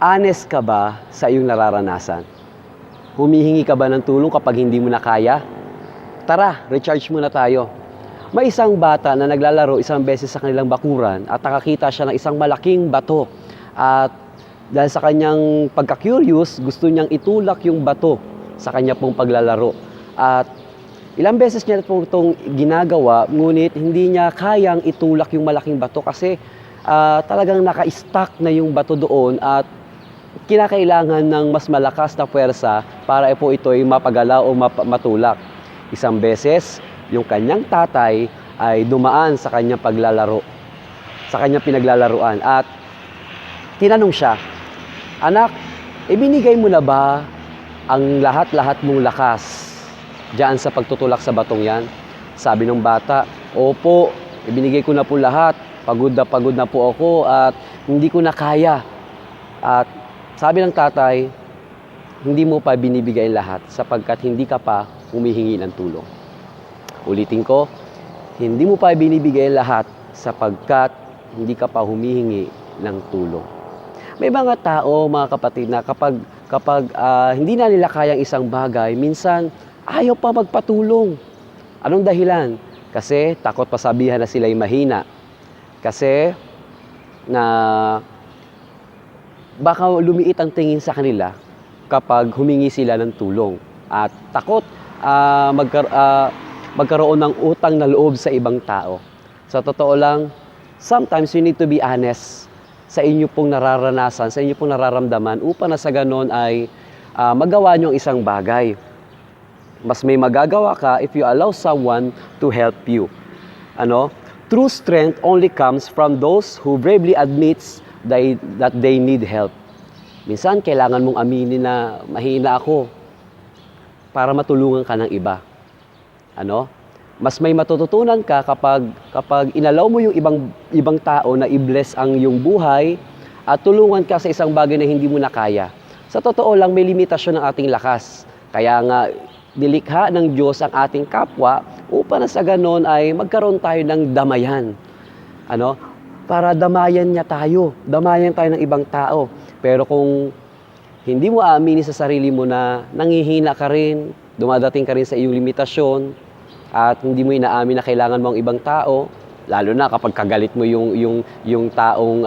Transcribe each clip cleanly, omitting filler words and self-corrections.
Honest ka ba sa iyong nararanasan? Humihingi ka ba ng tulong kapag hindi mo na kaya? Tara, recharge muna tayo. May isang bata na naglalaro isang beses sa kanilang bakuran at nakakita siya ng isang malaking bato. At dahil sa kanyang pagka-curious, gusto niyang itulak yung bato sa kanya pong paglalaro. At ilang beses niya po itong ginagawa, ngunit hindi niya kayang itulak yung malaking bato kasi talagang naka-stuck na yung bato doon at kinakailangan ng mas malakas na puwersa para po ito'y mapagalaw o matulak. Isang beses, yung kanyang tatay ay dumaan sa kanyang paglalaro, sa kanyang pinaglalaruan at tinanong siya, "Anak, ibinigay mo na ba ang lahat-lahat mong lakas diyan sa pagtutulak sa batong yan?" Sabi ng bata, "Opo, ibinigay ko na po lahat. Pagod na po ako at hindi ko na kaya." At sabi ng tatay, "Hindi mo pa binibigay lahat sapagkat hindi ka pa humihingi ng tulong." Ulitin ko, hindi mo pa binibigay lahat sapagkat hindi ka pa humihingi ng tulong. May mga tao, mga kapatid, na kapag hindi na nila kayang isang bagay, minsan ayaw pa magpatulong. Anong dahilan? Kasi takot pasabihan na sila'y mahina. Kasi na baka lumiit ang tingin sa kanila kapag humingi sila ng tulong. At takot magkaroon ng utang na loob sa ibang tao. Sa totoo lang, sometimes you need to be honest sa inyo pong nararanasan, sa inyo pong nararamdaman upang na sa ganon ay magawa nyo ang isang bagay. Mas may magagawa ka if you allow someone to help you. True strength only comes from those who bravely admits that they need help. Minsan, kailangan mong aminin na mahina ako para matulungan ka ng iba. Mas may matututunan ka kapag inalaw mo yung ibang tao na i-bless ang iyong buhay at tulungan ka sa isang bagay na hindi mo na kaya. Sa totoo lang, may limitasyon ng ating lakas. Kaya nga, nilikha ng Diyos ang ating kapwa upang na sa ganon ay magkaroon tayo ng damayan. Para damayan tayo ng ibang tao. Pero kung hindi mo aaminin sa sarili mo na nangihina ka rin, dumadating ka rin sa iyong limitasyon, at hindi mo inaamin na kailangan mo ang ibang tao, lalo na kapag kagalit mo yung taong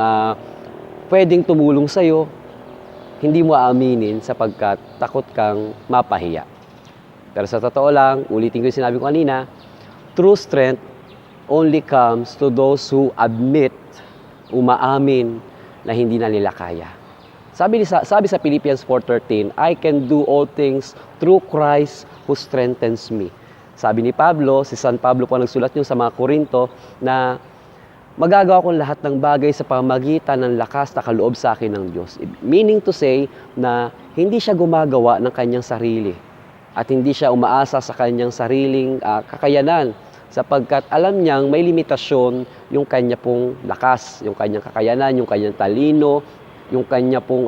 pwedeng tumulong sa'yo, hindi mo aaminin sapagkat takot kang mapahiya. Pero sa totoo lang, ulitin ko yung sinabi ko kanina, true strength only comes to those who admit, umaamin na hindi na nila kaya. Sabi sa Philippians 4:13, I can do all things through Christ who strengthens me. Sabi ni Pablo, si San Pablo po nagsulat niyo sa mga Korinto na magagawa ko lahat ng bagay sa pamamagitan ng lakas na kaloob sa akin ng Diyos. Meaning to say na hindi siya gumagawa ng kanyang sarili at hindi siya umaasa sa kanyang sariling kakayanan sapagkat alam niyang may limitasyon yung kanya pong lakas, yung kanyang kakayanan, yung kanyang talino, yung kanya pong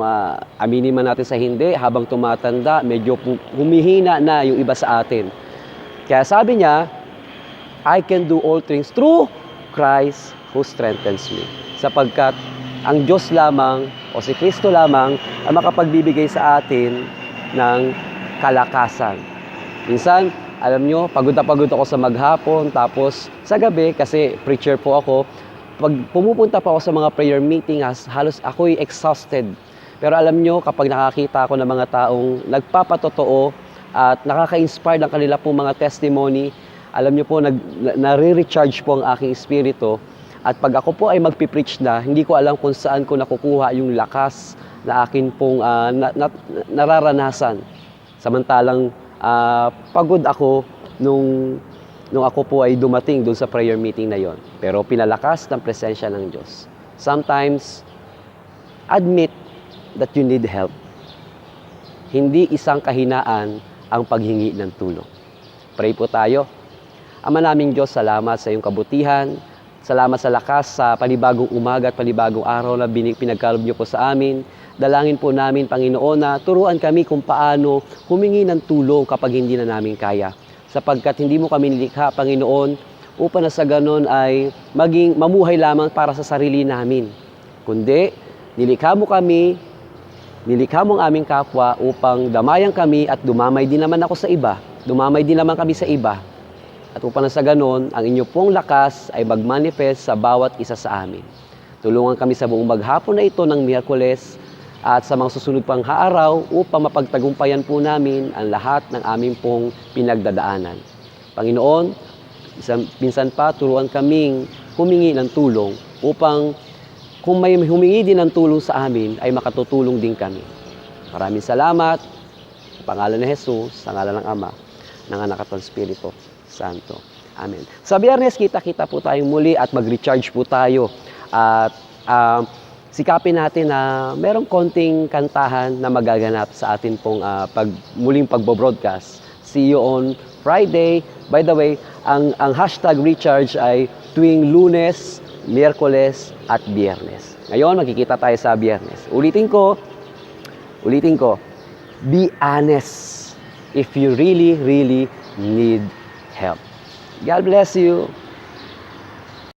aminin man natin sa hindi, habang tumatanda, medyo humihina na yung iba sa atin. Kaya sabi niya, I can do all things through Christ who strengthens me. Sapagkat ang Diyos lamang o si Kristo lamang ang makapagbibigay sa atin ng kalakasan. Minsan, alam nyo, pagod na pagod ako sa maghapon, tapos sa gabi, kasi preacher po ako, pag pumupunta pa ako sa mga prayer meeting, halos ako'y exhausted. Pero alam nyo, kapag nakakita ako ng mga taong nagpapatotoo at nakaka-inspire ng kanila pong mga testimony, alam nyo po, nare-recharge po ang aking espiritu. At pag ako po ay magpipreach na, hindi ko alam kung saan ko nakukuha yung lakas na akin pong nararanasan. Samantalang pagod ako nung ako po ay dumating doon sa prayer meeting na yon. Pero pinalakas ng presensya ng Diyos. Sometimes, admit that you need help. Hindi isang kahinaan ang paghingi ng tulong. Pray po tayo. Ama naming Diyos, salamat sa iyong kabutihan. Salamat sa lakas sa panibagong umaga at panibagong araw na pinagkaloob niyo po sa amin. Dalangin po namin, Panginoon, na turuan kami kung paano humingi ng tulong kapag hindi na namin kaya. Sapagkat hindi mo kami nilikha, Panginoon, upang na sa ganon ay mamuhay lamang para sa sarili namin. Kundi, nilikha mo kami Nilikha mo ang aming kapwa upang damayan kami at dumamay din naman ako sa iba. Dumamay din naman kami sa iba. At upang sa ganon, ang inyo pong lakas ay magmanifest sa bawat isa sa amin. Tulungan kami sa buong maghapon na ito ng Miyerkules at sa mga susunod pang araw upang mapagtagumpayan po namin ang lahat ng aming pong pinagdadaanan. Panginoon, minsan pa turuan kaming humingi ng tulong upang kung may humingi din ng tulong sa amin, ay makatutulong din kami. Maraming salamat. Sa pangalan ni Jesus, sa ngalan ng Ama, ng Anak at ng Espiritu Santo. Amen. Sa Biyernes, kita-kita po tayong muli at mag-recharge po tayo. At sikapin natin na merong konting kantahan na magaganap sa atin pong muling pagbo-broadcast. See you on Friday. By the way, ang hashtag recharge ay tuwing Lunes, Miyerkules at Biyernes. Ngayon, magkikita tayo sa Biyernes. Ulitin ko, be honest if you really, really need help. God bless you.